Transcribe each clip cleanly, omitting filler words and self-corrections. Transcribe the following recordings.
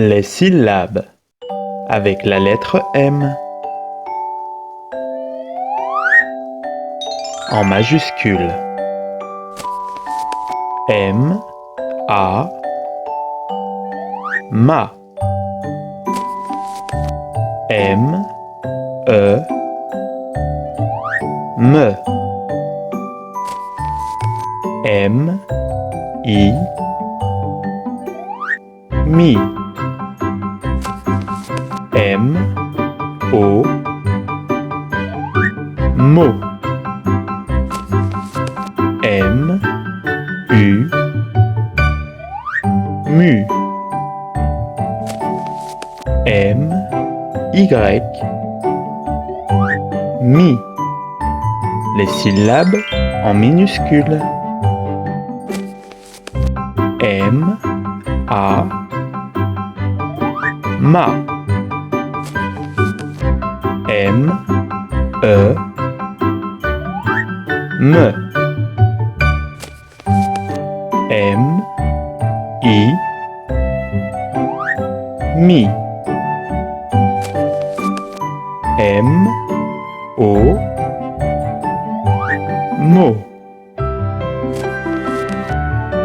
Les syllabes avec la lettre M en majuscule. M, A, ma. M, E, me. M, I, mi. M, O, mo. M, U, mu. M, Y, mi. Les syllabes en minuscules. M, A, ma. M, E, me. M, I, mi. M, O, mo.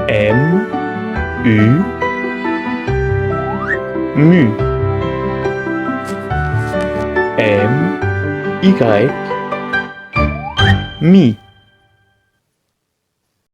M, U, mu. M, Y, mi.